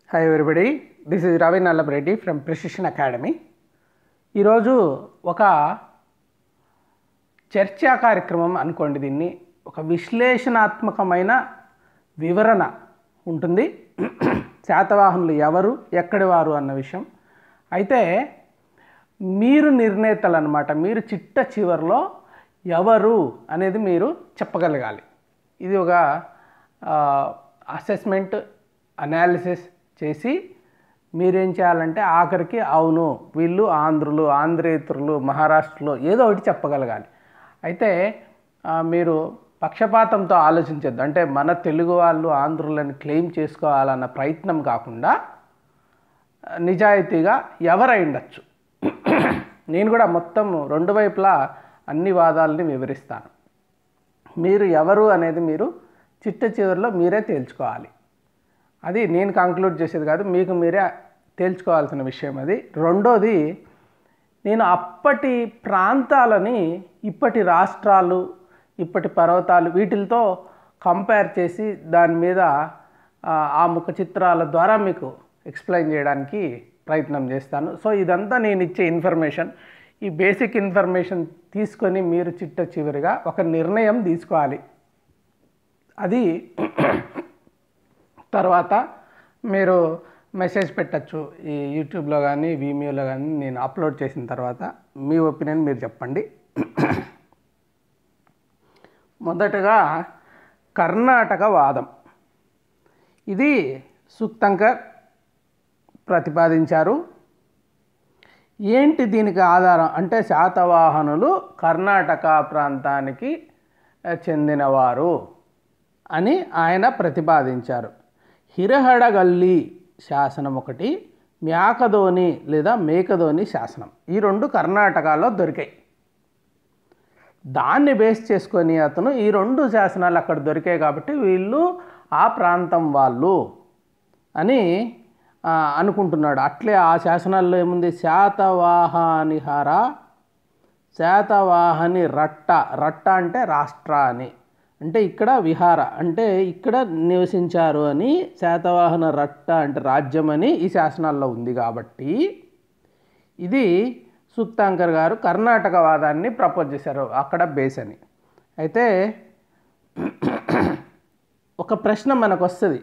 Hi everybody, this is Ravi Nallabreddy from Precision Academy. ఈరోజు ఒక చర్చా కార్యక్రమం అనుకోండి. దీన్ని ఒక విశ్లేషణాత్మకమైన వివరణ ఉంటుంది. శాతవాహనులు ఎవరు, ఎక్కడి వారు అన్న విషయం. అయితే మీరు నిర్ణేతలు అన్నమాట. మీరు చిట్ట చివరిలో ఎవరు అనేది మీరు చెప్పగలగాలి. ఇది ఒక అసెస్మెంట్ అనాలిసిస్ చేసి మీరేం చేయాలంటే ఆఖరికి అవును వీళ్ళు ఆంధ్రులు, ఆంధ్రేతరులు, మహారాష్ట్రలో ఏదో ఒకటి చెప్పగలగాలి. అయితే మీరు పక్షపాతంతో ఆలోచించద్దు. అంటే మన తెలుగు వాళ్ళు ఆంధ్రులని క్లెయిమ్ చేసుకోవాలన్న ప్రయత్నం కాకుండా నిజాయితీగా ఎవరై ఉండొచ్చు. నేను కూడా మొత్తం రెండు వైపులా అన్ని వాదాలని వివరిస్తాను. మీరు ఎవరు అనేది మీరు చిట్ట చివరిలో మీరే తేల్చుకోవాలి. అది నేను కంక్లూడ్ చేసేది కాదు, మీకు మీరే తేల్చుకోవాల్సిన విషయం అది. రెండోది, నేను అప్పటి ప్రాంతాలని ఇప్పటి రాష్ట్రాలు, ఇప్పటి పర్వతాలు వీటితో కంపేర్ చేసి దాని మీద ఆ ముఖ చిత్రాల ద్వారా మీకు ఎక్స్ప్లెయిన్ చేయడానికి ప్రయత్నం చేస్తాను. సో ఇదంతా నేను ఇచ్చే ఇన్ఫర్మేషన్. ఈ బేసిక్ ఇన్ఫర్మేషన్ తీసుకొని మీరు చిట్ట చివరిగా ఒక నిర్ణయం తీసుకోవాలి. అది తర్వాత మీరు మెసేజ్ పెట్టచ్చు ఈ యూట్యూబ్లో కానీ వీమియోలో కానీ. నేను అప్లోడ్ చేసిన తర్వాత మీ ఒపీనియన్ మీరు చెప్పండి. మొదటగా కర్ణాటక వాదం. ఇది సుక్తంకర్ ప్రతిపాదించారు. ఏంటి దీనికి ఆధారం అంటే శాతవాహనులు కర్ణాటక ప్రాంతానికి చెందినవారు అని ఆయన ప్రతిపాదించారు. హిరహడగల్లి శాసనం ఒకటి, మ్యాకదోని లేదా మేకదోని శాసనం, ఈ రెండు కర్ణాటకలో దొరికాయి. దాన్ని బేస్ చేసుకొని అతను ఈ రెండు శాసనాలు అక్కడ దొరికాయి కాబట్టి వీళ్ళు ఆ ప్రాంతం వాళ్ళు అని అనుకుంటున్నాడు. అట్లే ఆ శాసనాల్లో ఏముంది, శాతవాహనిహర, శాతవాహని రట్ట, రట్ట అంటే రాష్ట్ర అని, అంటే ఇక్కడ విహార అంటే ఇక్కడ నివసించారు అని, శాతవాహన రట్ట అంటే రాజ్యం అని ఈ శాసనాల్లో ఉంది. కాబట్టి ఇది సుక్తాంకర్ గారు కర్ణాటక వాదాన్ని ప్రపోజ్ చేశారు, అక్కడ బేస్ అని. అయితే ఒక ప్రశ్న మనకు వస్తుంది,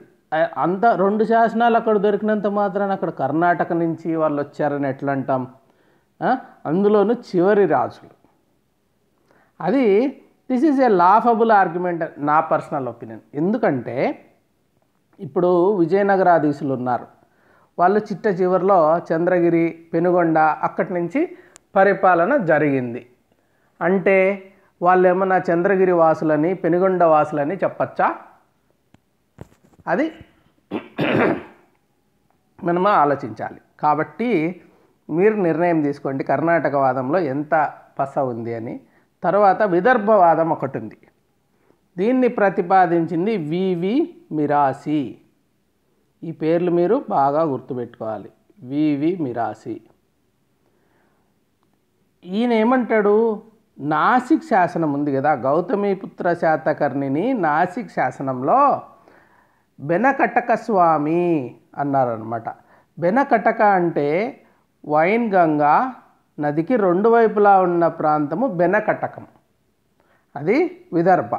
అంత రెండు శాసనాలు అక్కడ దొరికినంత మాత్రాన అక్కడ కర్ణాటక నుంచి వాళ్ళు వచ్చారని ఎట్లా అంటాం? అందులోనూ చివరి రాజులు. అది this is a laughable argument నా పర్సనల్ ఒపీనియన్. ఎందుకంటే ఇప్పుడు విజయనగరాధీశులు ఉన్నారు, వాళ్ళు చిట్ట చివరిలో చంద్రగిరి, పెనుగొండ అక్కడి నుంచి పరిపాలన జరిగింది. అంటే వాళ్ళు ఏమన్నా చంద్రగిరి వాసులని, పెనుగొండ వాసులని చెప్పచ్చా? అది మనము ఆలోచించాలి. కాబట్టి మీరు నిర్ణయం తీసుకోండి కర్ణాటక వాదంలో ఎంత పస ఉంది అని. తర్వాత విదర్భవాదం ఒకటి ఉంది. దీన్ని ప్రతిపాదించింది వివి మిరాసి. ఈ పేర్లు మీరు బాగా గుర్తుపెట్టుకోవాలి. వివి మిరాసి. ఈయన ఏమంటాడు, నాసిక్ శాసనం ఉంది కదా, గౌతమిపుత్ర శాతకర్ణిని నాసిక్ శాసనంలో బెనకటక స్వామి అన్నారనమాట. బెనకటక అంటే వైన్గంగా నదికి రెండు వైపులా ఉన్న ప్రాంతము బెనకటకం, అది విదర్భ.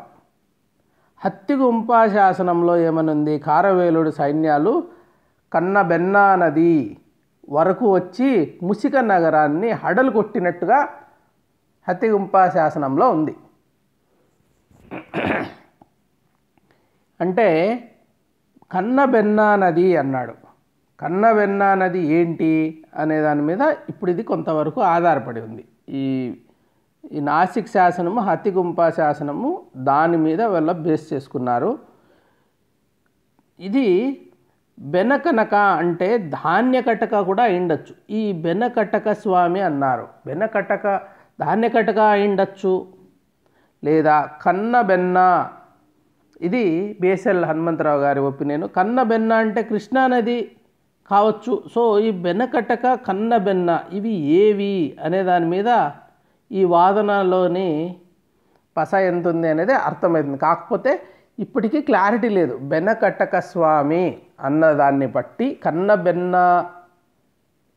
హత్తిగుంప శాసనంలో ఏమనుంది, కారవేలుడు సైన్యాలు కన్నబెన్నా నది వరకు వచ్చి ముసిక నగరాన్ని హడలు కొట్టినట్టుగా హత్తిగుంప శాసనంలో ఉంది. అంటే కన్నబెన్నా నది అన్నాడు. కన్నబెన్నా నది ఏంటి అనే దాని మీద ఇప్పుడు ఇది కొంతవరకు ఆధారపడి ఉంది. ఈ నాసిక్ శాసనము, హత్తిగుంప శాసనము దాని మీద వీళ్ళ బేస్ చేసుకున్నారు. ఇది బెనకనక అంటే ధాన్యకటక కూడా అయిండొచ్చు. ఈ బెనకటక స్వామి అన్నారు. బెనకటక ధాన్యకటక అయిండొచ్చు, లేదా కన్నబెన్న, ఇది బేసెల్ హనుమంతరావు గారి ఒపీనియన్. కన్నబెన్న అంటే కృష్ణానది కావచ్చు. సో ఈ బెనకటక, కన్నబెన్న ఇవి ఏవి అనే దాని మీద ఈ వాదనలోని పస ఎంత ఉంది అనేది అర్థమవుతుంది. కాకపోతే ఇప్పటికీ క్లారిటీ లేదు. బెనకటక స్వామి అన్నదాన్ని బట్టి కన్నబెన్న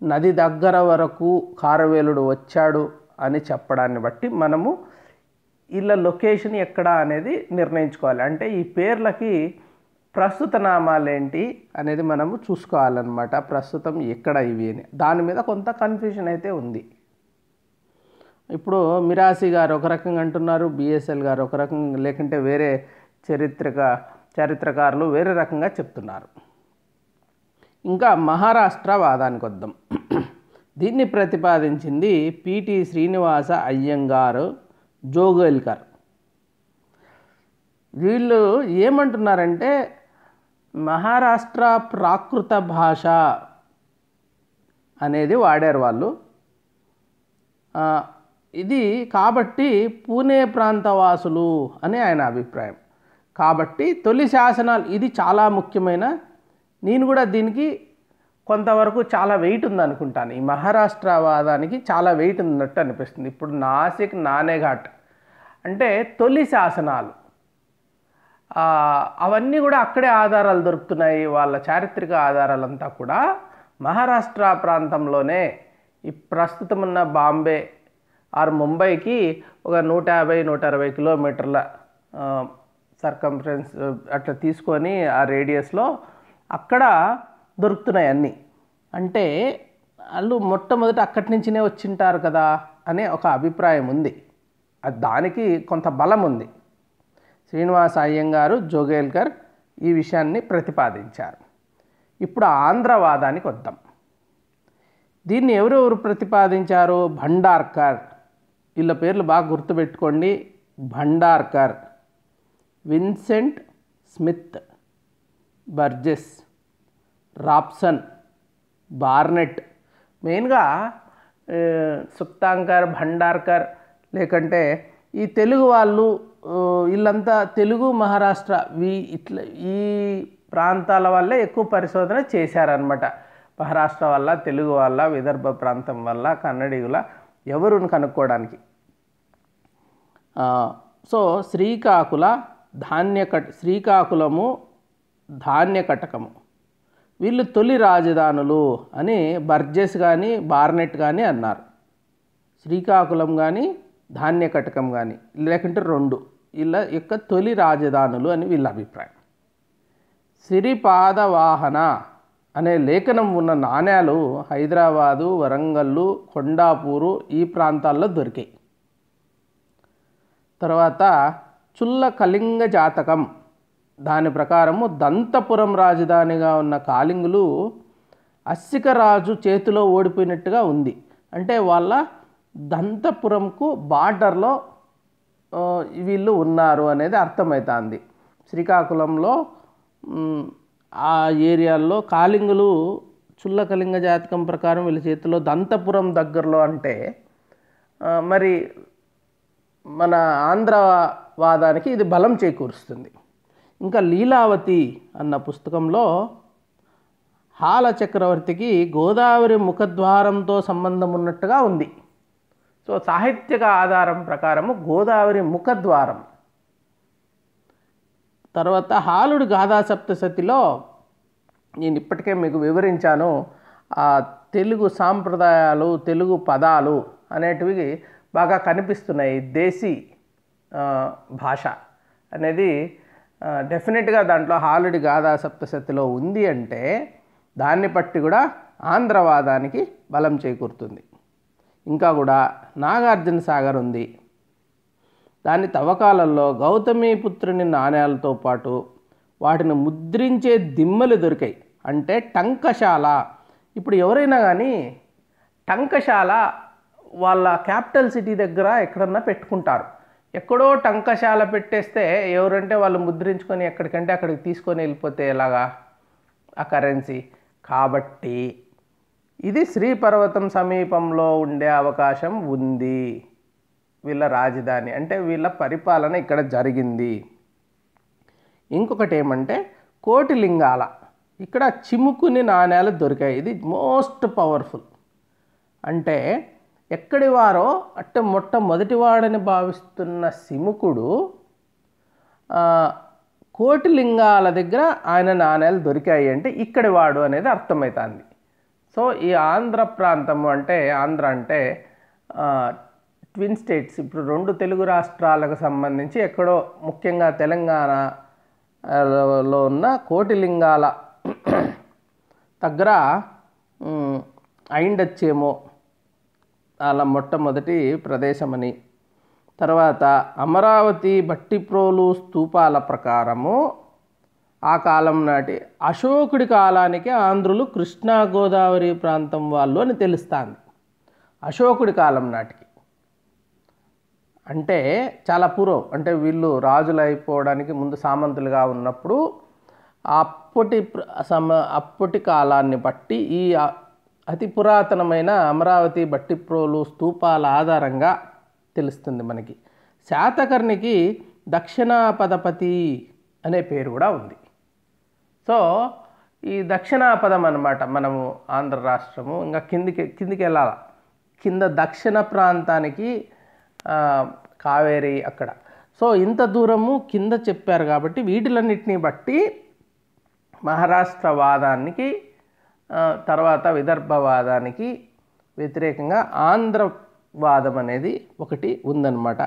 నది దగ్గర వరకు ఖారవేలుడు వచ్చాడు అని చెప్పడాన్ని బట్టి మనము ఇలా లొకేషన్ ఎక్కడ అనేది నిర్ణయించుకోవాలి. అంటే ఈ పేర్లకి ప్రస్తుత నామాలు ఏంటి అనేది మనము చూసుకోవాలన్నమాట. ప్రస్తుతం ఎక్కడ ఇవి అని దాని మీద కొంత కన్ఫ్యూజన్ అయితే ఉంది. ఇప్పుడు మిరాసి గారు ఒక రకంగా అంటున్నారు, బిఎస్ఎల్ గారు ఒక రకంగా, లేకుంటే వేరే చరిత్రకారులు వేరే రకంగా చెప్తున్నారు. ఇంకా మహారాష్ట్ర వాదానికి వద్దాం. దీన్ని ప్రతిపాదించింది పిటి శ్రీనివాస అయ్యంగారు, జోగేల్కర్. వీళ్ళు ఏమంటున్నారంటే మహారాష్ట్ర ప్రాకృత భాష అనేది వాడారు వాళ్ళు. ఇది కాబట్టి పూణే ప్రాంతవాసులు అని ఆయన అభిప్రాయం. కాబట్టి తొలి శాసనాలు ఇది చాలా ముఖ్యమైన, నేను కూడా దీనికి కొంతవరకు చాలా వెయిట్ ఉందనుకుంటాను. ఈ మహారాష్ట్ర వాదానికి చాలా వెయిట్ ఉన్నట్టు అనిపిస్తుంది. ఇప్పుడు నాసిక్ నానేఘాట్ అంటే తొలి శాసనాలు, అవన్నీ కూడా అక్కడే ఆధారాలు దొరుకుతున్నాయి. వాళ్ళ చారిత్రక ఆధారాలంతా కూడా మహారాష్ట్ర ప్రాంతంలోనే. ఈ ప్రస్తుతం ఉన్న బాంబే ఆర్ ముంబైకి ఒక 150-160 కిలోమీటర్ల సర్కంఫరెన్స్ అట్లా తీసుకొని ఆ రేడియస్లో అక్కడ దొరుకుతున్నాయి అన్నీ. అంటే వాళ్ళు మొట్టమొదట అక్కడి నుంచినే వచ్చింటారు కదా అనే ఒక అభిప్రాయం ఉంది. దానికి కొంత బలం ఉంది. శ్రీనివాస అయ్యంగారు, జోగేల్కర్ ఈ విషయాన్ని ప్రతిపాదించారు. ఇప్పుడు ఆంధ్రవాదానికి వద్దాం. దీన్ని ఎవరెవరు ప్రతిపాదించారు? భండార్కర్. వీళ్ళ పేర్లు బాగా గుర్తుపెట్టుకోండి. Bhandarkar, Vincent Smith, Burgess, Raphson, Barnett. మెయిన్గా సుక్తాంకర్, భండార్కర్ లేకంటే ఈ తెలుగు వాళ్ళు వీళ్ళంతా తెలుగు మహారాష్ట్ర ఇట్లా ఈ ప్రాంతాల వల్లే ఎక్కువ పరిశోధన చేశారనమాట. మహారాష్ట్ర వల్ల, తెలుగు వల్ల, విదర్భ ప్రాంతం వల్ల, కన్నడిగుల ఎవరుని కనుక్కోవడానికి. సో శ్రీకాకుళము ధాన్యకటకము వీళ్ళు తొలి రాజధానులు అని బర్జెస్ కానీ బార్నెట్ కానీ అన్నారు. శ్రీకాకుళం కానీ ధాన్యకటకం కానీ లేకుంటే రెండు వీళ్ళ యొక్క తొలి రాజధానులు అని వీళ్ళ అభిప్రాయం. సిరిపాదవాహన అనే లేఖనం ఉన్న నాణ్యాలు హైదరాబాదు, వరంగల్లు, కొండాపూరు ఈ ప్రాంతాల్లో దొరికాయి. తర్వాత చుల్ల కళింగ జాతకం దాని ప్రకారము దంతపురం రాజధానిగా ఉన్న కాళింగులు అస్సికరాజు చేతిలో ఓడిపోయినట్టుగా ఉంది. అంటే వాళ్ళ దంతపురంకు బార్డర్లో వీళ్ళు ఉన్నారు అనేది అర్థమవుతుంది. శ్రీకాకుళంలో ఆ ఏరియాల్లో కాళింగులు చుల్ల కళింగ జాతకం ప్రకారం వీళ్ళ చేతిలో దంతపురం దగ్గరలో అంటే మరి మన ఆంధ్రవాదానికి ఇది బలం చేకూరుస్తుంది. ఇంకా లీలావతి అన్న పుస్తకంలో హాల చక్రవర్తికి గోదావరి ముఖద్వారంతో సంబంధం ఉన్నట్టుగా ఉంది. సో సాహిత్యక ఆధారం ప్రకారము గోదావరి ముఖద్వారం. తర్వాత హాలుడి గాథా సప్తశతిలో నేను ఇప్పటికే మీకు వివరించాను. ఆ తెలుగు సాంప్రదాయాలు, తెలుగు పదాలు అనేటివి బాగా కనిపిస్తున్నాయి. దేశీ భాష అనేది డెఫినెట్గా దాంట్లో హాలుడి గాథా సప్తశతిలో ఉంది. అంటే దాన్ని బట్టి కూడా ఆంధ్రవాదానికి బలం చేకూరుతుంది. ఇంకా కూడా నాగార్జున సాగర్ ఉంది. దాని తవ్వకాలలో గౌతమీపుత్రుని నాణ్యాలతో పాటు వాటిని ముద్రించే దిమ్మలు దొరికాయి. అంటే టంకశాల. ఇప్పుడు ఎవరైనా కానీ టంకశాల వాళ్ళ క్యాపిటల్ సిటీ దగ్గర ఎక్కడన్నా పెట్టుకుంటారు. ఎక్కడో టంకశాల పెట్టేస్తే ఎవరంటే వాళ్ళు ముద్రించుకొని ఎక్కడికంటే అక్కడికి తీసుకొని వెళ్ళిపోతే ఎలాగా ఆ కరెన్సీ. కాబట్టి ఇది శ్రీపర్వతం సమీపంలో ఉండే అవకాశం ఉంది. వీళ్ళ రాజధాని అంటే వీళ్ళ పరిపాలన ఇక్కడ జరిగింది. ఇంకొకటి ఏమంటే కోటిలింగాల. ఇక్కడ చిముకుని నాణ్యాలు దొరికాయి. ఇది మోస్ట్ పవర్ఫుల్. అంటే ఎక్కడి వారో అంటే మొట్టమొదటివాడని భావిస్తున్న సిముకుడు కోటిలింగాల దగ్గర ఆయన నాణేలు దొరికాయి అంటే ఇక్కడి వాడు అనేది అర్థమవుతుంది. సో ఈ ఆంధ్ర ప్రాంతము అంటే ఆంధ్ర అంటే ట్విన్ స్టేట్స్, ఇప్పుడు 2 తెలుగు రాష్ట్రాలకు సంబంధించి ఎక్కడో ముఖ్యంగా తెలంగాణలో ఉన్న కోటిలింగాల దగ్గర అయిండొచ్చేమో అలా మొట్టమొదటి ప్రదేశమని. తర్వాత అమరావతి భట్టిప్రోలు స్తూపాల ప్రకారము ఆ కాలం నాటి అశోకుడి కాలానికి ఆంధ్రులు కృష్ణా గోదావరి ప్రాంతం వాళ్ళు అని తెలుస్తుంది. అశోకుడి కాలం నాటికి అంటే చాలా పూర్వం, అంటే వీళ్ళు రాజులు అయిపోవడానికి ముందు సామంతులుగా ఉన్నప్పుడు అప్పటి కాలాన్ని బట్టి ఈ అతి పురాతనమైన అమరావతి భట్టిప్రోలు స్తూపాల ఆధారంగా తెలుస్తుంది మనకి. శాతకర్ణికి దక్షిణాపదపతి అనే పేరు కూడా ఉంది. సో ఈ దక్షిణాపదం అన్నమాట మనము ఆంధ్ర రాష్ట్రము ఇంకా కిందికి వెళ్ళాల, కింద దక్షిణ ప్రాంతానికి కావేరి అక్కడ. సో ఇంత దూరము కింద చెప్పారు కాబట్టి వీటిలన్నిటిని బట్టి మహారాష్ట్ర వాదానికి తర్వాత విదర్భవాదానికి వ్యతిరేకంగా ఆంధ్రవాదం అనేది ఒకటి ఉందన్నమాట.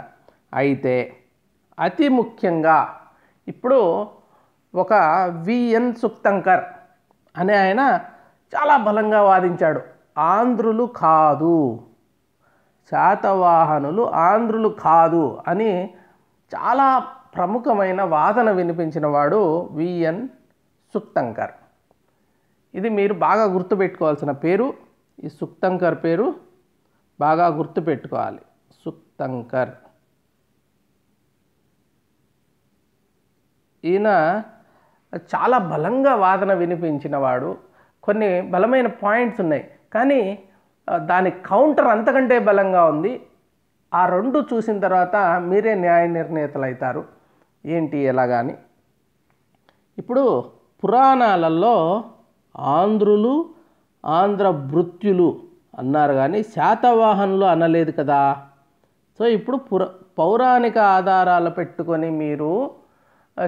అయితే అతి ముఖ్యంగా ఇప్పుడు ఒక విఎన్ సుక్తంకర్ అనే ఆయన చాలా బలంగా వాదించాడు, ఆంధ్రులు కాదు, శాతవాహనులు ఆంధ్రులు కాదు అని చాలా ప్రముఖమైన వాదన వినిపించిన వాడు విఎన్ సుక్తంకర్. ఇది మీరు బాగా గుర్తుపెట్టుకోవాల్సిన పేరు. ఈ సుక్తంకర్ పేరు బాగా గుర్తుపెట్టుకోవాలి. సుక్తంకర్ ఈయన చాలా బలంగా వాదన వినిపించిన వాడు. కొన్ని బలమైన పాయింట్స్ ఉన్నాయి కానీ దాని కౌంటర్ అంతకంటే బలంగా ఉంది. ఆ 2 చూసిన తర్వాత మీరే న్యాయ నిర్ణేతలు అవుతారు ఏంటి ఎలాగాని. ఇప్పుడు పురాణాలలో ఆంధ్రులు ఆంధ్ర భృత్యులు అన్నారు కానీ శాతవాహనులు అనలేదు కదా. సో ఇప్పుడు పౌరాణిక ఆధారాలు పెట్టుకొని మీరు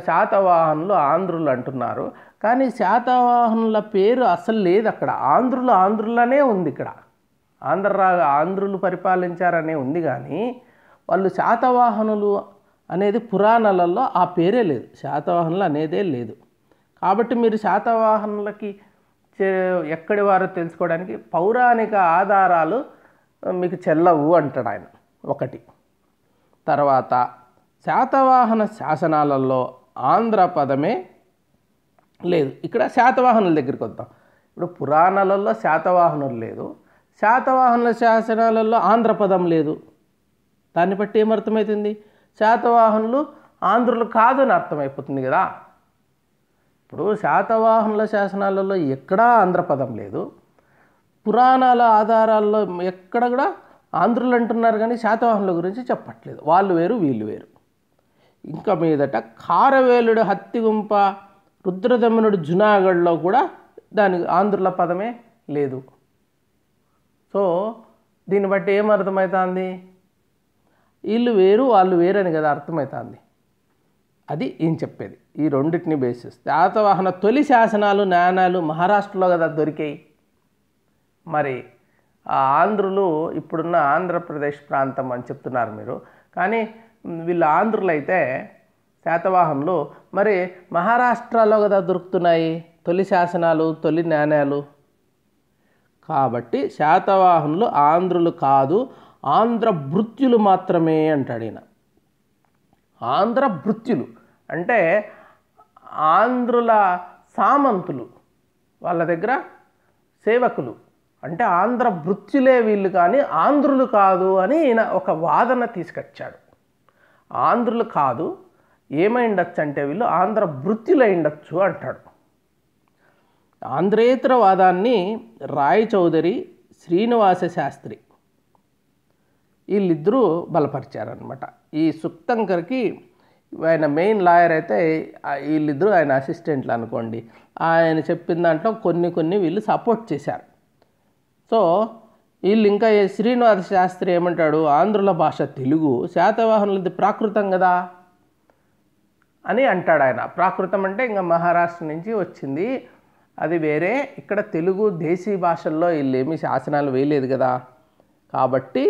శాతవాహనులు ఆంధ్రులు అంటున్నారు కానీ శాతవాహనుల పేరు అసలు లేదు అక్కడ. ఆంధ్రులనే ఉంది ఇక్కడ, ఆంధ్రులు పరిపాలించారనే ఉంది కానీ వాళ్ళు శాతవాహనులు అనేది పురాణాలలో ఆ పేరే లేదు, శాతవాహనులు అనేదే లేదు. కాబట్టి మీరు శాతవాహనులకి ఎక్కడి వారో తెలుసుకోవడానికి పౌరాణిక ఆధారాలు మీకు చెల్లవు అంటాడు ఆయన ఒకటి. తర్వాత శాతవాహన శాసనాలలో ఆంధ్ర పదమే లేదు. ఇక్కడ శాతవాహనుల దగ్గరికి వద్దాం. ఇప్పుడు పురాణాలలో శాతవాహనులు లేదు, శాతవాహనుల శాసనాలలో ఆంధ్ర పదం లేదు. దాన్ని బట్టి ఏమర్థమవుతుంది? శాతవాహనులు ఆంధ్రులు కాదు అని అర్థమైపోతుంది కదా. ఇప్పుడు శాతవాహనుల శాసనాలలో ఎక్కడా ఆంధ్ర పదం లేదు, పురాణాల ఆధారాల్లో ఎక్కడ కూడా ఆంధ్రులు అంటున్నారు కానీ శాతవాహనుల గురించి చెప్పట్లేదు. వాళ్ళు వేరు వీళ్ళు వేరు. ఇంకా మీదట ఖారవేలుడు హత్తిగుంప రుద్రదమనుడు జునాగఢ్లో కూడా దానికి ఆంధ్రుల పదమే లేదు. సో దీన్ని బట్టి ఏమర్థమవుతుంది? వీళ్ళు వేరు వాళ్ళు వేరు అని కదా అర్థమవుతుంది. అది ఏం చెప్పేది. ఈ రెండింటిని బేసిస్ శాతవాహన తొలి శాసనాలు నాణాలు మహారాష్ట్రలో కదా దొరికాయి. మరి ఆ ఆంధ్రులు ఇప్పుడున్న ఆంధ్రప్రదేశ్ ప్రాంతం అని చెప్తున్నారు మీరు, కానీ వీళ్ళు ఆంధ్రులు అయితే శాతవాహనులు మరి మహారాష్ట్రలో కదా దొరుకుతున్నాయి తొలి శాసనాలు తొలి నాణ్యాలు. కాబట్టి శాతవాహనులు ఆంధ్రులు కాదు, ఆంధ్ర భృత్యులు మాత్రమే అంటాడు ఈయన. ఆంధ్ర భృత్యులు అంటే ఆంధ్రుల సామంతులు, వాళ్ళ దగ్గర సేవకులు, అంటే ఆంధ్ర భృత్యులే వీళ్ళు కానీ ఆంధ్రులు కాదు అని ఈయన ఒక వాదన తీసుకొచ్చాడు. ఆంధ్రులు కాదు, ఏమైండొచ్చు అంటే వీళ్ళు ఆంధ్ర భృత్యులై ఉండొచ్చు అంటాడు. ఆంధ్రేతర వాదాన్ని రాయ్ చౌదరి, శ్రీనివాస శాస్త్రి వీళ్ళిద్దరూ బలపరిచారనమాట. ఈ సుక్తంకర్కి ఆయన మెయిన్ లాయర్ అయితే వీళ్ళిద్దరూ ఆయన అసిస్టెంట్లు అనుకోండి. ఆయన చెప్పిన దాంట్లో కొన్ని వీళ్ళు సపోర్ట్ చేశారు. సో వీళ్ళు ఇంకా శ్రీనివాస శాస్త్రి ఏమంటాడు, ఆంధ్రుల భాష తెలుగు, శాతవాహనులది ప్రాకృతం కదా, అని అంటాడు ఆయన. ప్రాకృతం అంటే ఇంకా మహారాష్ట్ర నుంచి వచ్చింది, అది వేరే. ఇక్కడ తెలుగు దేశీ భాషల్లో వీళ్ళేమి శాసనాలు వేయలేదు కదా, కాబట్టి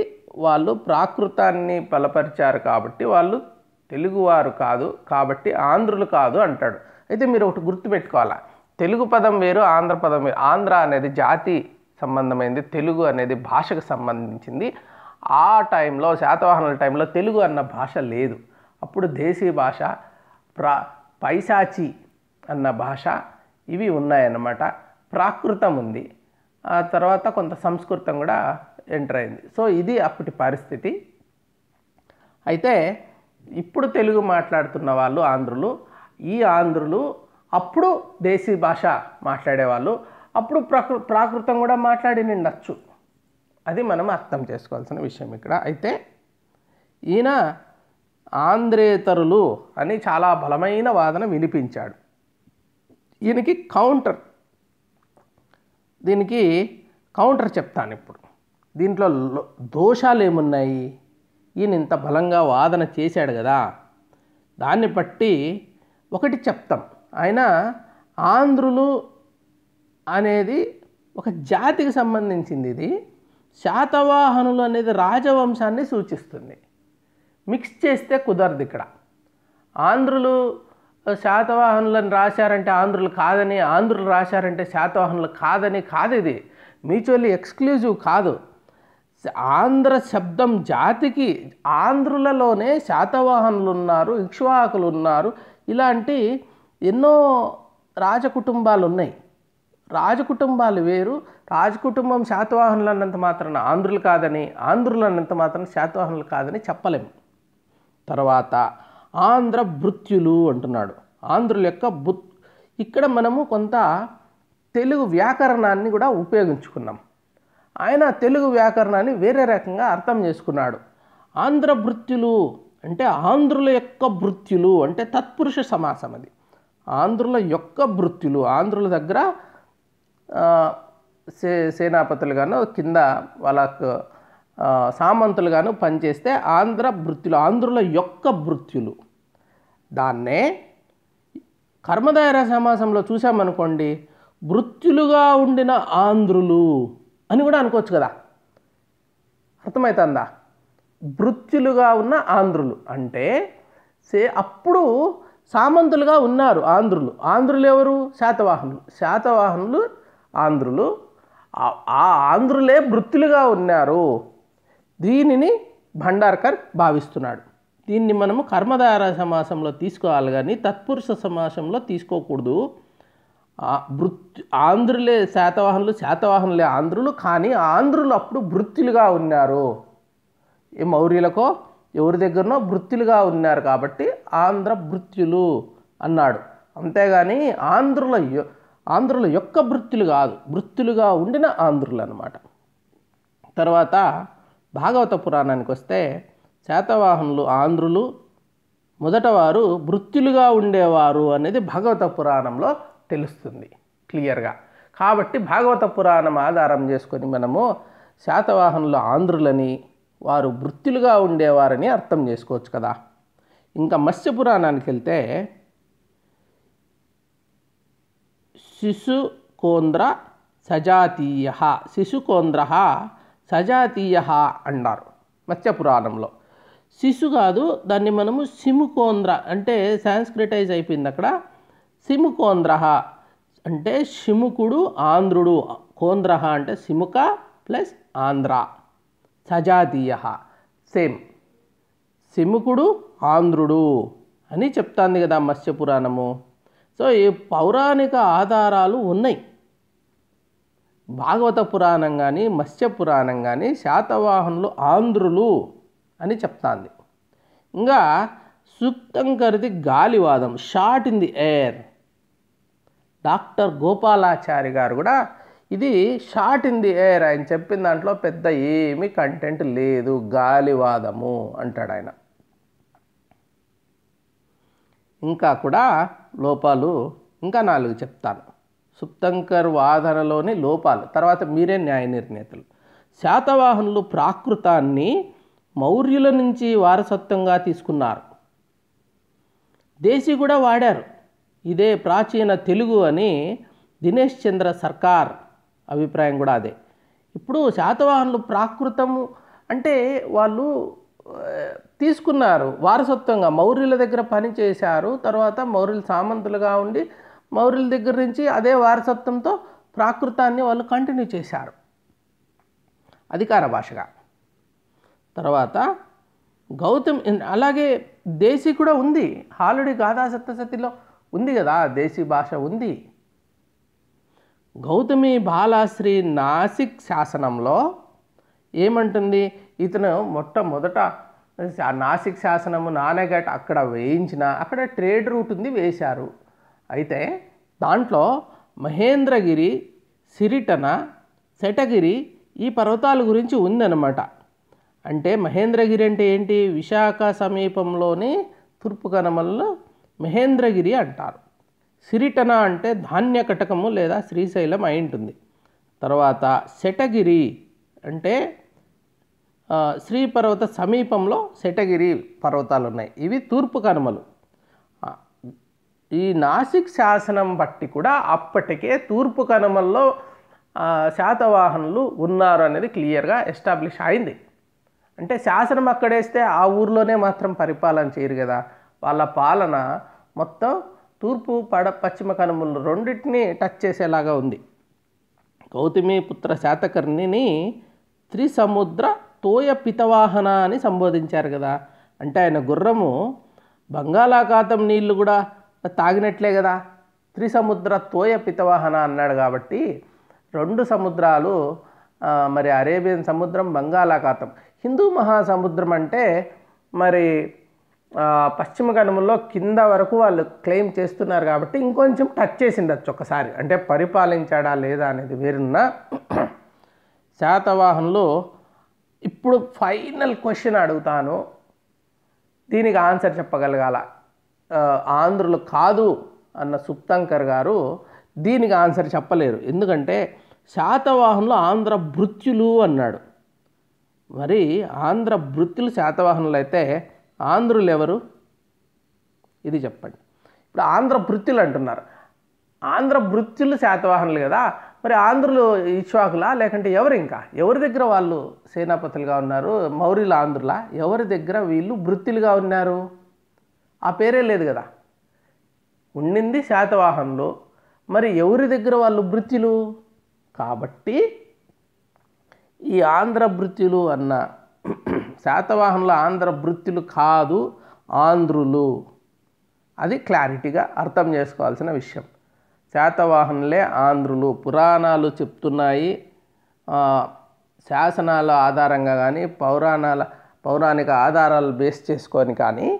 వాళ్ళు ప్రాకృతాన్ని బలపరిచారు, కాబట్టి వాళ్ళు తెలుగువారు కాదు, కాబట్టి ఆంధ్రులు కాదు అంటాడు. అయితే మీరు ఒకటి గుర్తుపెట్టుకోవాలా, తెలుగు పదం వేరు, ఆంధ్ర పదం వేరు. ఆంధ్ర అనేది జాతి సంబంధమైంది, తెలుగు అనేది భాషకు సంబంధించింది. ఆ టైంలో శాతవాహనుల టైంలో తెలుగు అన్న భాష లేదు. అప్పుడు దేశీ భాష, పైశాచి అన్న భాష ఇవి ఉన్నాయన్నమాట. ప్రాకృతం ఉంది, ఆ తర్వాత కొంత సంస్కృతం కూడా ఎంటర్ అయింది. సో ఇది అప్పటి పరిస్థితి. అయితే ఇప్పుడు తెలుగు మాట్లాడుతున్న వాళ్ళు ఆంధ్రులు. ఈ ఆంధ్రులు అప్పుడు దేశీ భాష మాట్లాడేవాళ్ళు, అప్పుడు ప్రాకృతం కూడా మాట్లాడి నిండొచ్చు. అది మనం అర్థం చేసుకోవాల్సిన విషయం ఇక్కడ. అయితే ఈయన ఆంధ్రేతరులు అని చాలా బలమైన వాదన వినిపించాడు. దీనికి కౌంటర్ చెప్తాను ఇప్పుడు. దీంట్లో దోషాలు ఏమున్నాయి, ఈయన ఇంత బలంగా వాదన చేశాడు కదా, దాన్ని బట్టి ఒకటి చెప్తాం. ఆయన ఆంధ్రులు అనేది ఒక జాతికి సంబంధించింది, ఇది శాతవాహనులు అనేది రాజవంశాన్ని సూచిస్తుంది. మిక్స్ చేస్తే కుదరదు. ఇక్కడ ఆంధ్రులు శాతవాహనులను రాశారంటే ఆంధ్రులు కాదని, ఆంధ్రులు రాశారంటే శాతవాహనులు కాదని కాదు. ఇది మ్యూచువల్లీ ఎక్స్క్లూజివ్ కాదు. ఆంధ్ర శబ్దం జాతికి, ఆంధ్రులలోనే శాతవాహనులు ఉన్నారు, ఇక్ష్వాకులు ఉన్నారు, ఇలాంటి ఎన్నో రాజకుటుంబాలు ఉన్నాయి. రాజకుటుంబాలు వేరు. రాజకుటుంబం శాతవాహనులు అన్నంత మాత్రాన ఆంధ్రులు కాదని, ఆంధ్రులు అన్నంత మాత్రాన శాతవాహనులు కాదని చెప్పలేము. తర్వాత ఆంధ్ర భృత్యులు అంటున్నాడు. ఆంధ్రుల యొక్క ఇక్కడ మనము కొంత తెలుగు వ్యాకరణాన్ని కూడా ఉపయోగించుకున్నాం. ఆయన తెలుగు వ్యాకరణాన్ని వేరే రకంగా అర్థం చేసుకున్నాడు. ఆంధ్ర భృత్యులు అంటే ఆంధ్రుల యొక్క భృత్యులు అంటే తత్పురుష సమాసం. అది ఆంధ్రుల యొక్క భృత్యులు. ఆంధ్రుల దగ్గర సేనాపతులుగాను కింద వాళ్ళకు సామంతులుగాను పనిచేస్తే ఆంధ్ర భృత్యులు, ఆంధ్రుల యొక్క భృత్యులు. దాన్నే కర్మధారయ సమాసంలో చూసామనుకోండి, భృత్యులుగా ఉండిన ఆంధ్రులు అని కూడా అనుకోవచ్చు కదా. అర్థమవుతుందా? భృత్యులుగా ఉన్న ఆంధ్రులు అంటే అప్పుడు సామంతులుగా ఉన్నారు ఆంధ్రులు. ఆంధ్రులు ఎవరు? శాతవాహనులు. శాతవాహనులు ఆంధ్రులు. ఆ ఆంధ్రులే భృత్యులుగా ఉన్నారు. దీనిని భండార్కర్ భావిస్తున్నాడు. దీన్ని మనము కర్మధారయ సమాసంలో తీసుకోవాలి కానీ తత్పురుష సమాసంలో తీసుకోకూడదు. ఆంధ్రులే శాతవాహనులు, శాతవాహనులే ఆంధ్రులు, కానీ ఆంధ్రులు అప్పుడు భృత్యులుగా ఉన్నారు. ఏ మౌర్యులకో ఎవరి దగ్గరనో భృత్యులుగా ఉన్నారు కాబట్టి ఆంధ్ర భృత్యులు అన్నాడు. అంతేగాని ఆంధ్రుల యొక్క భృత్యులు కాదు, భృత్యులుగా ఉండిన ఆంధ్రులు అన్నమాట. తర్వాత భాగవత పురాణానికి వస్తే శాతవాహనులు ఆంధ్రులు, మొదట వారు భృత్యులుగా ఉండేవారు అనేది భాగవత పురాణంలో తెలుస్తుంది క్లియర్గా. కాబట్టి భాగవత పురాణం ఆధారం చేసుకొని మనము శాతవాహనులు ఆంధ్రులని, వారు భృత్యులుగా ఉండేవారని అర్థం చేసుకోవచ్చు కదా. ఇంకా మత్స్య పురాణానికి వెళ్తే శిశుకోంద్ర సజాతీయ, శిశుకోంద్ర సజాతీయ అన్నారు మత్స్య పురాణంలో. శిశు కాదు, దాన్ని మనము సిముకోంద్ర అంటే సాంస్క్రిటైజ్ అయిపోయింది అక్కడ. సిముకోంద్ర అంటే సిముకుడు ఆంధ్రుడు, కోంద్ర అంటే సిముక ప్లస్ ఆంధ్ర, సజాతీయ సేమ్, సిముకుడు ఆంధ్రుడు అని చెప్తాంది కదా మత్స్య పురాణము. సో ఈ పౌరాణిక ఆధారాలు ఉన్నాయి. భాగవత పురాణం కానీ మత్స్య పురాణం కానీ శాతవాహనులు ఆంధ్రులు అని చెప్తాంది. ఇంకా సుక్తంకర్ది గాలివాదం, shot in the air. Doctor Gopalachari గారు కూడా ఇది షాట్ ఇన్ ది ఎయిర్, ఆయన చెప్పిన దాంట్లో పెద్ద ఏమీ కంటెంట్ లేదు, గాలివాదము అంటాడు ఆయన. ఇంకా కూడా లోపాలు ఇంకా 4 చెప్తాను. సుప్తంకర్ వాదనలోని లోపాలు, తర్వాత మీరే న్యాయ నిర్ణేతలు. శాతవాహనులు ప్రాకృతాన్ని మౌర్యుల నుంచి వారసత్వంగా తీసుకున్నారు. దేశీ కూడా వాడారు. ఇదే ప్రాచీన తెలుగు అని దినేష్ చంద్ర సర్కార్ అభిప్రాయం కూడా అదే. ఇప్పుడు శాతవాహనులు ప్రాకృతము అంటే వాళ్ళు తీసుకున్నారు వారసత్వంగా, మౌర్యుల దగ్గర పని చేశారు, తర్వాత మౌర్యుల సామంతులుగా ఉండి మౌర్యుల దగ్గర నుంచి అదే వారసత్వంతో ప్రాకృతాన్ని వాళ్ళు కంటిన్యూ చేశారు అధికార భాషగా. తర్వాత గౌతమ్ అలాగే దేశీ కూడా ఉంది, ఆల్రెడీ గాథా సప్తశతిలో ఉంది కదా, దేశీ భాష ఉంది. గౌతమి బాలాశ్రీ నాసిక్ శాసనంలో ఏమంటుంది, ఇతను మొట్టమొదట నాసిక్ శాసనము నానఘట్ అక్కడ వేయించిన, అక్కడ ట్రేడ్ రూట్ ఉంది వేశారు. అయితే దాంట్లో మహేంద్రగిరి, సిరిటన, శటగిరి ఈ పర్వతాల గురించి ఉందన్నమాట. అంటే మహేంద్రగిరి అంటే ఏంటి, విశాఖ సమీపంలోని తూర్పు కనుమలలో మహేంద్రగిరి అంటారు. సిరిటన అంటే ధాన్య కటకము లేదా శ్రీశైలం అయి ఉంటుంది. తర్వాత శటగిరి అంటే శ్రీపర్వత సమీపంలో శటగిరి పర్వతాలు ఉన్నాయి, ఇవి తూర్పు కనుమలు. ఈ నాసిక్ శాసనం బట్టి కూడా అప్పటికే తూర్పు కనుమల్లో శాతవాహనులు ఉన్నారు అనేది క్లియర్గా ఎస్టాబ్లిష్ అయింది. అంటే శాసనం అక్కడేస్తే ఆ ఊర్లోనే మాత్రం పరిపాలన చేయరు కదా, వాళ్ళ పాలన మొత్తం తూర్పు పశ్చిమ కనుమలు రెండింటినీ టచ్ చేసేలాగా ఉంది. గౌతమిపుత్ర శాతకర్ణిని త్రిసముద్ర తోయ పితవాహన అని సంబోధించారు కదా. అంటే ఆయన గుర్రము బంగాళాఖాతం నీళ్లు కూడా తాగినట్లే కదా, త్రిసముద్ర తోయ పితవాహన అన్నాడు. కాబట్టి రెండు సముద్రాలు, మరి అరేబియన్ సముద్రం, బంగాళాఖాతం, హిందూ మహాసముద్రం అంటే మరి పశ్చిమ కనుమల్లో కింద వరకు వాళ్ళు క్లెయిమ్ చేస్తున్నారు కాబట్టి ఇంకొంచెం టచ్ చేసిండొచ్చు ఒకసారి. అంటే పరిపాలించాడా లేదా అనేది వేరున్నా శాతవాహనులు. ఇప్పుడు ఫైనల్ క్వశ్చన్ అడుగుతాను, దీనికి ఆన్సర్ చెప్పగలగాల. ఆంధ్రులు కాదు అన్న సుప్తంకర్ గారు దీనికి ఆన్సర్ చెప్పలేరు, ఎందుకంటే శాతవాహనులు ఆంధ్ర భృత్యులు అన్నాడు. మరి ఆంధ్ర భృత్యులు శాతవాహనులు అయితే ఆంధ్రులు ఎవరు, ఇది చెప్పండి. ఇప్పుడు ఆంధ్ర భృత్యులు అంటున్నారు, ఆంధ్ర భృత్యులు శాతవాహనులు కదా, మరి ఆంధ్రులు ఇక్ష్వాకులా లేకంటే ఎవరు, ఇంకా ఎవరి దగ్గర వాళ్ళు సేనాపతులుగా ఉన్నారు, మౌర్యుల ఆంధ్రులా, ఎవరి దగ్గర వీళ్ళు భృత్యులుగా ఉన్నారు, ఆ పేరే లేదు కదా, ఉండింది శాతవాహనులు, మరి ఎవరి దగ్గర వాళ్ళు భృత్యులు. కాబట్టి ఈ ఆంధ్ర భృత్యులు అన్న శాతవాహనుల ఆంధ్ర భృత్యులు కాదు, ఆంధ్రులు. అది క్లారిటీగా అర్థం చేసుకోవాల్సిన విషయం. శాతవాహనులే ఆంధ్రులు. పురాణాలు చెప్తున్నాయి, శాసనాల ఆధారంగా కానీ పౌరాణిక ఆధారాలు బేస్ చేసుకొని కానీ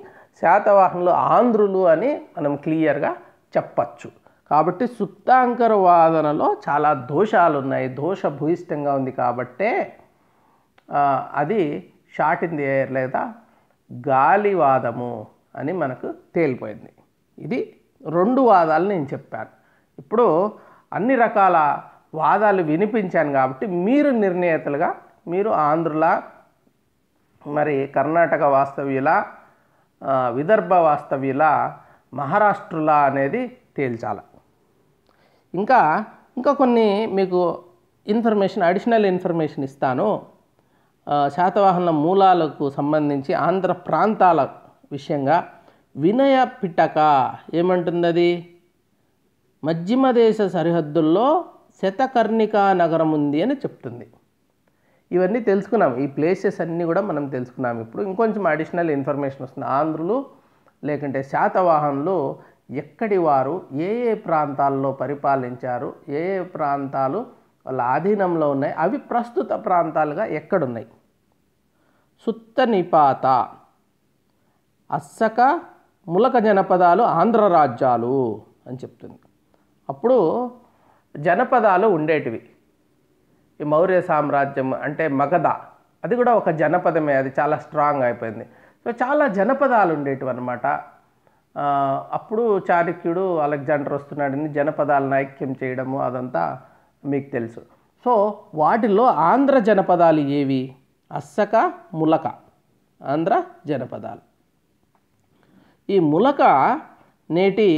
శాతవాహనులు ఆంధ్రులు అని మనం క్లియర్గా చెప్పచ్చు. కాబట్టి సుప్తాంకర వాదనలో చాలా దోషాలు ఉన్నాయి, దోషభూయిష్టంగా ఉంది. కాబట్టే అది షాట్ ఇన్ ది ఎయిర్ లేదా గాలివాదము అని మనకు తేలిపోయింది. ఇది రెండు వాదాలు నేను చెప్పాను. ఇప్పుడు అన్ని రకాల వాదాలు వినిపించాను కాబట్టి మీరు నిర్ణేతలుగా, మీరు ఆంధ్రుల, మరి కర్ణాటక వాస్తవ్యుల, విదర్భ వాస్తవ్యుల, మహారాష్ట్రుల అనేది తేల్చాలి. ఇంకా కొన్ని మీకు అడిషనల్ ఇన్ఫర్మేషన్ ఇస్తాను. శాతవాహనుల మూలాలకు సంబంధించి ఆంధ్ర ప్రాంతాల విషయంగా వినయ పిటక ఏమంటుంది, అది మధ్యమ దేశ సరిహద్దుల్లో శతకర్ణికా నగరం ఉంది అని చెప్తుంది. ఇవన్నీ తెలుసుకున్నాం, ఈ ప్లేసెస్ అన్నీ కూడా మనం తెలుసుకున్నాం. ఇప్పుడు ఇంకొంచెం అడిషనల్ ఇన్ఫర్మేషన్ వస్తుంది. ఆంధ్రులు లేకుంటే శాతవాహనులు ఎక్కడి వారు, ఏ ప్రాంతాల్లో పరిపాలించారు, ఏ ప్రాంతాలు వాళ్ళ ఆధీనంలో ఉన్నాయి, అవి ప్రస్తుత ప్రాంతాలుగా ఎక్కడున్నాయి. సుత్తనిపాత, అస్సక, ములక జనపదాలు ఆంధ్ర రాజ్యాలు అని చెప్తుంది. అప్పుడు జనపదాలు ఉండేటివి. ఈ మౌర్య సామ్రాజ్యం అంటే మగధ, అది కూడా ఒక జనపదమే, అది చాలా స్ట్రాంగ్ అయిపోయింది. సో చాలా జనపదాలు ఉండేటివి అన్నమాట. అప్పుడు చాణక్యుడు అలెగ్జాండర్ వస్తున్నాడని జనపదాలను ఐక్యం చేయడము అదంతా మీకు తెలుసు. సో వాటిల్లో ఆంధ్ర జనపదాలు ఏవి, అస్సక, ములక ఆంధ్ర జనపదాలు. ఈ ములక నేటి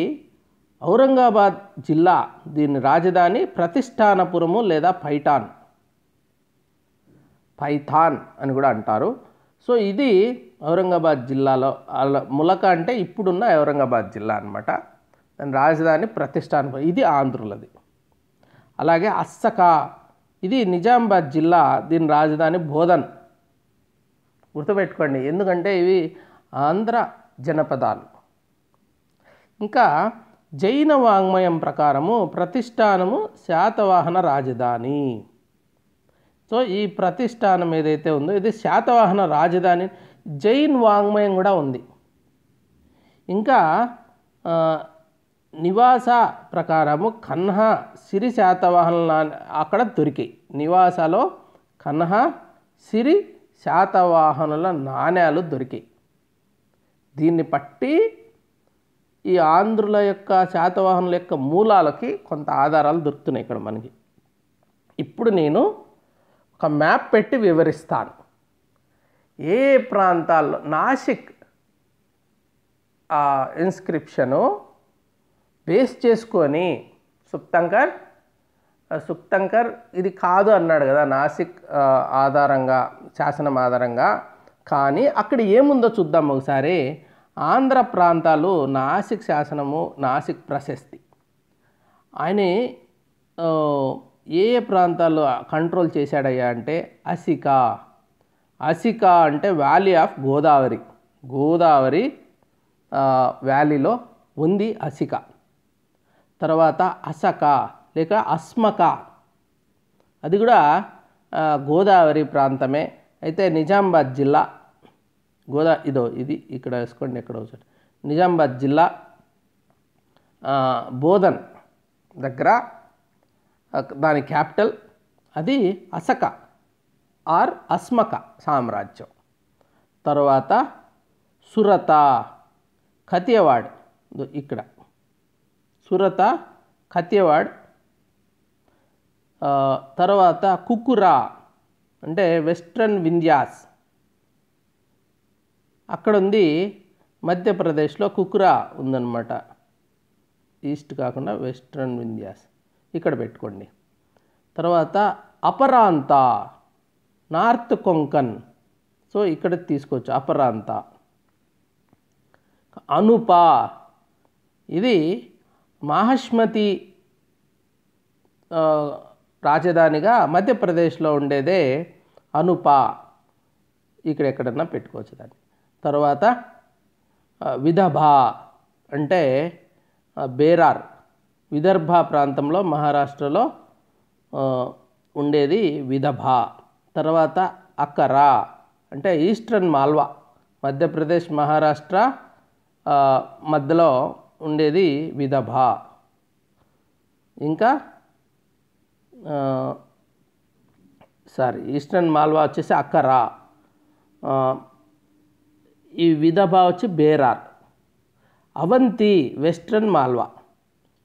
ఔరంగాబాద్ జిల్లా, దీని రాజధాని ప్రతిష్టానపురము లేదా పైథాన్ అని కూడా అంటారు. సో ఇది ఔరంగాబాద్ జిల్లాలో ములక అంటే ఇప్పుడున్న ఔరంగాబాద్ జిల్లా అనమాట. దాని రాజధాని ప్రతిష్టానపురం, ఇది ఆంధ్రులది. అలాగే అస్సకా, ఇది నిజామాబాద్ జిల్లా, దీని రాజధాని బోధన్. గుర్తుపెట్టుకోండి, ఎందుకంటే ఇవి ఆంధ్ర జనపదాలు. ఇంకా జైన వాంగ్మయం ప్రకారము ప్రతిష్టానము శాతవాహన రాజధాని. సో ఈ ప్రతిష్టానం ఏదైతే ఉందో ఇది శాతవాహన రాజధాని. జైన్ వాంగ్మయం కూడా ఉంది. ఇంకా నివాస ప్రకారము కన్హా సిరి శాతవాహన అక్కడ దొరికాయి. నివాసలో కన్హా సిరి శాతవాహనుల నాణ్యాలు దొరికాయి. దీన్ని బట్టి ఈ ఆంధ్రుల యొక్క శాతవాహనుల యొక్క మూలాలకి కొంత ఆధారాలు దొరుకుతున్నాయి ఇక్కడ మనకి. ఇప్పుడు నేను ఒక మ్యాప్ పెట్టి వివరిస్తాను. ఏ ప్రాంతాల్లో నాసిక్ ఇన్స్క్రిప్షను బేస్ చేసుకొని సుప్తంకర్ ఇది కాదు అన్నాడు కదా నాసిక్ ఆధారంగా, శాసనం ఆధారంగా. కానీ అక్కడ ఏముందో చూద్దాం ఒకసారి. ఆంధ్ర ప్రాంతాలు నాసిక్ శాసనము, నాసిక్ ప్రశస్తి, ఆయన ఏ ప్రాంతాల్లో కంట్రోల్ చేశాడయ్యా అంటే అసిక అంటే వ్యాలీ ఆఫ్ గోదావరి వ్యాలీలో ఉంది అసిక. తర్వాత అసక లేక అస్మక, అది కూడా గోదావరి ప్రాంతమే. అయితే నిజామాబాద్ జిల్లా ఇది ఇక్కడ వేసుకోండి, ఎక్కడ వచ్చాడు. నిజామాబాద్ జిల్లా బోధన్ దగ్గర దాని క్యాపిటల్ అది అసక ఆర్ అస్మక సామ్రాజ్యం. తర్వాత సురత, కతియవాడ్, ఇక్కడ సురత, కతియవాడ్. తర్వాత కుకురా అంటే వెస్ట్రన్ వింధ్యాస్, అక్కడ ఉంది. మధ్యప్రదేశ్లో కుకురా ఉందన్నమాట. ఈస్ట్ కాకుండా వెస్ట్రన్ వింధ్యాస్ ఇక్కడ పెట్టుకోండి. తర్వాత అపరాంత, నార్త్ కొంకన్, సో ఇక్కడ తీసుకోవచ్చు అపరాంత. అనుప, ఇది మాహిష్మతి రాజధానిగా మధ్యప్రదేశ్లో ఉండేదే అనుప, ఇక్కడ ఎక్కడన్నా పెట్టుకోవచ్చు దాన్ని. తర్వాత విదర్భ అంటే బేరార్, విదర్భ ప్రాంతంలో మహారాష్ట్రలో ఉండేది విదర్భ. తర్వాత అక్కరా అంటే ఈస్టర్న్ మాల్వా, మధ్యప్రదేశ్ మహారాష్ట్ర మధ్యలో ఉండేది విదర్భ. ఇంకా ఈస్టర్న్ మాల్వా వచ్చేసి అక్కరా, ఈ విదర్భ వచ్చి బేరార్. అవంతి వెస్ట్రన్ మాల్వా.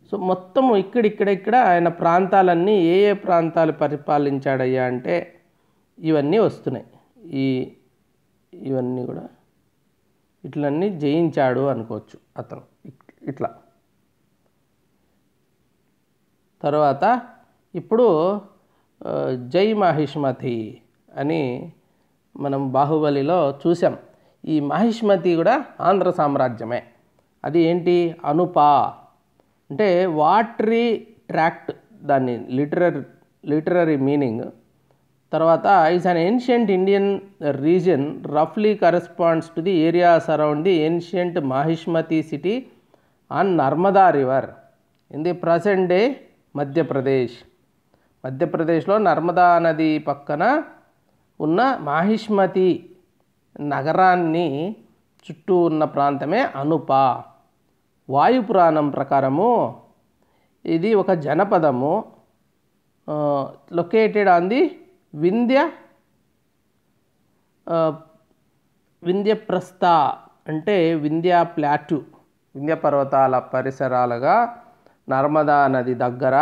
సో మొత్తం ఇక్కడ ఆయన ప్రాంతాలన్నీ ఏ ప్రాంతాలు పరిపాలించాడయ్యా అంటే ఇవన్నీ వస్తున్నాయి. ఇవన్నీ కూడా ఇట్లన్నీ జయించాడు అనుకోవచ్చు అతను ఇట్లా. తర్వాత ఇప్పుడు జై మాహిష్మతి అని మనం బాహుబలిలో చూసాం. ఈ మాహిష్మతి కూడా ఆంధ్ర సామ్రాజ్యమే. అది ఏంటి, అనుప అంటే వాటరీ ట్రాక్ట్, దాన్ని లిటరరీ మీనింగ్. తర్వాత is an ancient Indian region రఫ్లీ corresponds to the areas around the ancient Mahishmati city on Narmada river in the present day మధ్యప్రదేశ్లో నర్మదా నది పక్కన ఉన్న మాహిష్మతి నగరాన్ని చుట్టూ ఉన్న ప్రాంతమే అనుప. వాయుపురాణం ప్రకారము ఇది ఒక జనపదము, లొకేటెడ్ ఆన్ ది వింధ్యప్రస్థ అంటే వింధ్యా ప్లాట్యూ, వింధ్య పర్వతాల పరిసరాలుగా నర్మదా నది దగ్గర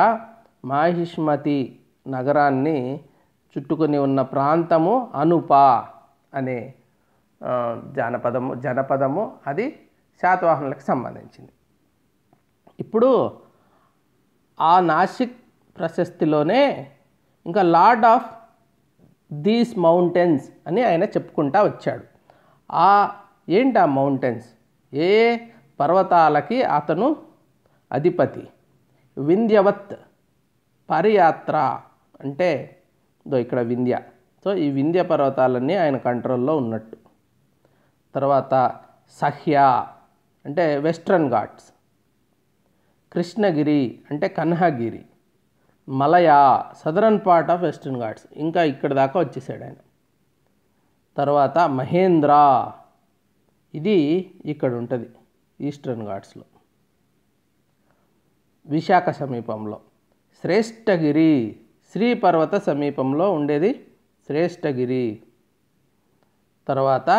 మాహిష్మతి నగరాన్ని చుట్టుకొని ఉన్న ప్రాంతము అనుప అనే జనపదము. అది శాతవాహనులకు సంబంధించింది. ఇప్పుడు ఆ నాసిక్ ప్రశస్తిలోనే ఇంకా లార్డ్ ఆఫ్ దీస్ మౌంటైన్స్ అని ఆయన చెప్పుకుంటా వచ్చాడు. ఏంటి ఆ మౌంటైన్స్? ఏ పర్వతాలకి అతను అధిపతి? వింధ్యవత్ పరియాత్ర అంటే ఇక్కడ వింధ్య. సో ఈ వింధ్య పర్వతాలన్నీ ఆయన కంట్రోల్లో ఉన్నట్టు. తర్వాత సహ్య అంటే వెస్ట్రన్ ఘాట్స్, కృష్ణగిరి అంటే Kanhagiri, Malaya southern part of Western Ghats, ఇంకా ఇక్కడ దాకా వచ్చేసాడు ఆయన. తర్వాత మహేంద్ర, ఇది ఇక్కడ ఉంటుంది ఈస్టర్న్ ఘాట్స్లో, విశాఖ సమీపంలో. శ్రేష్టగిరి, శ్రీపర్వత సమీపంలో ఉండేది శ్రేష్టగిరి. తర్వాత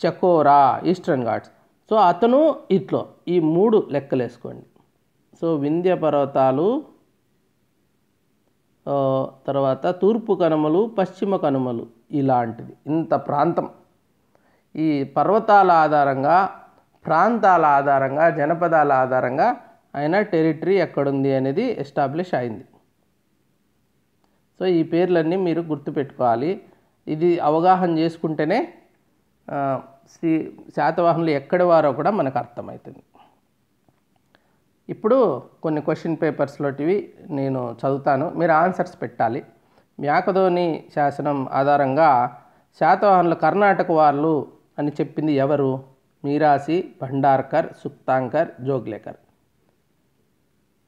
చకోరా, ఈస్టర్న్ ఘాట్స్. సో అతను ఇట్లో ఈ 3 లెక్కలేసుకోండి. సో వింధ్య పర్వతాలు, తర్వాత తూర్పు కనుమలు, పశ్చిమ కనుమలు, ఇలాంటిది ఇంత ప్రాంతం. ఈ పర్వతాల ఆధారంగా, ప్రాంతాల ఆధారంగా, జనపదాల ఆధారంగా ఆయన టెరిటరీ ఎక్కడుంది అనేది ఎస్టాబ్లిష్ అయింది. సో ఈ పేర్లన్నీ మీరు గుర్తుపెట్టుకోవాలి. ఇది అవగాహన చేసుకుంటేనే శాతవాహనులు ఎక్కడి వారో కూడా మనకు అర్థమవుతుంది. ఇప్పుడు కొన్ని క్వశ్చన్ పేపర్స్లోటివి నేను చదువుతాను, మీరు ఆన్సర్స్ పెట్టాలి. మ్యాకధోని శాసనం ఆధారంగా శాతవాహనులు కర్ణాటక వాళ్ళు అని చెప్పింది ఎవరు? మీరాసి, భండార్కర్, సుక్తాంకర్, జోగ్లేకర్.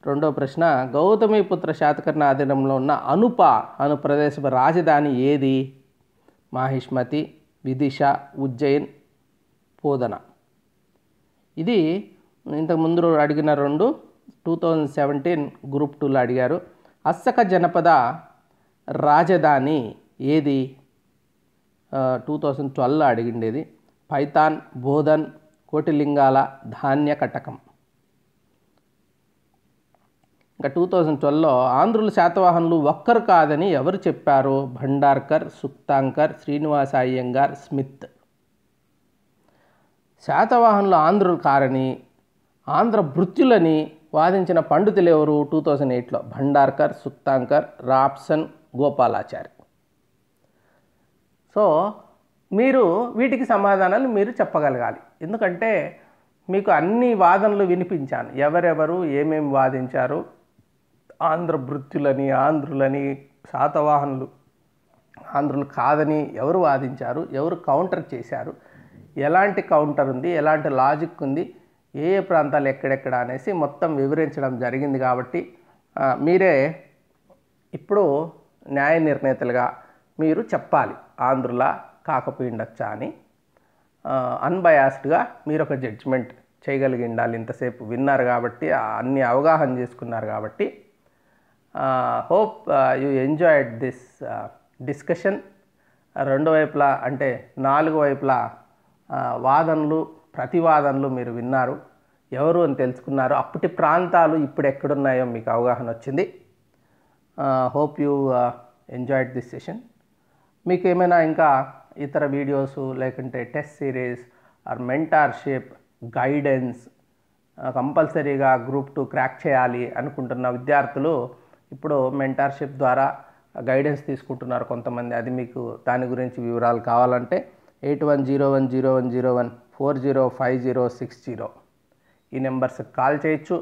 రెండో ప్రశ్న, గౌతమిపుత్ర శాతకర్ణి ఆధీనంలో ఉన్న అనుప అను ప్రదేశ రాజధాని ఏది? మాహిష్మతి, విదిశ, ఉజ్జయిన్, పోదన. ఇది ఇంతకుముందు అడిగిన 2017 గ్రూప్ 2లో అడిగారు. అస్సక జనపద రాజధాని ఏది? 2012లో అడిగిండేది. పైతాన్, బోధన్, కోటిలింగాల, ధాన్య కటకం. ఇంకా 2012లో ఆంధ్రుల శాతవాహనులు ఒక్కరు కాదని ఎవరు చెప్పారు? భండార్కర్, సుక్తాంకర్, శ్రీనివాస అయ్యంగార్, స్మిత్. శాతవాహనులు ఆంధ్రులు కారని, ఆంధ్ర భృత్యులని వాదించిన పండితులు ఎవరు? 2008లో భండార్కర్, సుక్తాంకర్, రాప్సన్, గోపాలాచారి. సో మీరు వీటికి సమాధానాలు మీరు చెప్పగలగాలి. ఎందుకంటే మీకు అన్ని వాదనలు వినిపించాను, ఎవరెవరు ఏమేమి వాదించారు, ఆంధ్ర భృత్యులని, ఆంధ్రులని, శాతవాహనులు ఆంధ్రులు కాదని ఎవరు వాదించారు, ఎవరు కౌంటర్ చేశారు, ఎలాంటి కౌంటర్ ఉంది, ఎలాంటి లాజిక్ ఉంది, ఏ ఏ ప్రాంతాలు ఎక్కడెక్కడ అనేసి మొత్తం వివరించడం జరిగింది. కాబట్టి మీరే ఇప్పుడు న్యాయ నిర్ణేతలుగా మీరు చెప్పాలి, ఆంధ్రుల కాకపోయి ఉండొచ్చా అని. అన్బయాస్డ్గా మీరు ఒక జడ్జిమెంట్ చేయగలిగి ఉండాలి. ఇంతసేపు విన్నారు కాబట్టి, అన్ని అవగాహన చేసుకున్నారు కాబట్టి. Hope you enjoyed this discussion. రెండు వైపులా అంటే 4 వైపులా వాదనలు, ప్రతివాదనలు మీరు విన్నారు, ఎవరు అని తెలుసుకున్నారు. అప్పటి ప్రాంతాలు ఇప్పుడు ఎక్కడున్నాయో మీకు అవగాహన వచ్చింది. Hope you enjoyed this session. మీకు ఏమైనా ఇంకా ఇతర వీడియోస్ లేకుంటే test series or mentorship guidance కంపల్సరీగా గ్రూప్ 2 క్రాక్ చేయాలి అనుకుంటున్న విద్యార్థులు ఇప్పుడు మెంటార్షిప్ ద్వారా గైడెన్స్ తీసుకుంటున్నారు కొంతమంది. అది మీకు దాని గురించి వివరాలు కావాలంటే 810101405060 ఈ నెంబర్స్కి కాల్ చేయొచ్చు,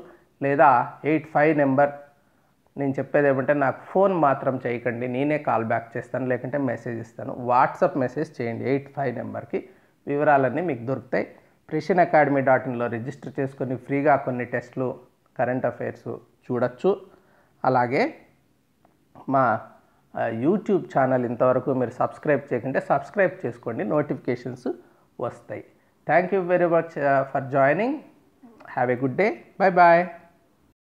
లేదా 85 నెంబర్. నేను చెప్పేది ఏమంటే నాకు ఫోన్ మాత్రం చేయకండి, నేనే కాల్ బ్యాక్ చేస్తాను, లేకుంటే మెసేజ్ ఇస్తాను. వాట్సాప్ మెసేజ్ చేయండి 85 నెంబర్కి, వివరాలన్నీ మీకు దొరుకుతాయి. precisionacademy.inలో రిజిస్టర్ చేసుకొని ఫ్రీగా కొన్ని టెస్టులు, కరెంట్ అఫైర్స్ చూడొచ్చు. అలాగే మా యూట్యూబ్ ఛానల్ ఇంతవరకు మీరు సబ్స్క్రైబ్ చేయకుంటే సబ్స్క్రైబ్ చేసుకోండి, నోటిఫికేషన్స్ వస్తాయి. Thank you very much for joining. Have a good day. Bye bye.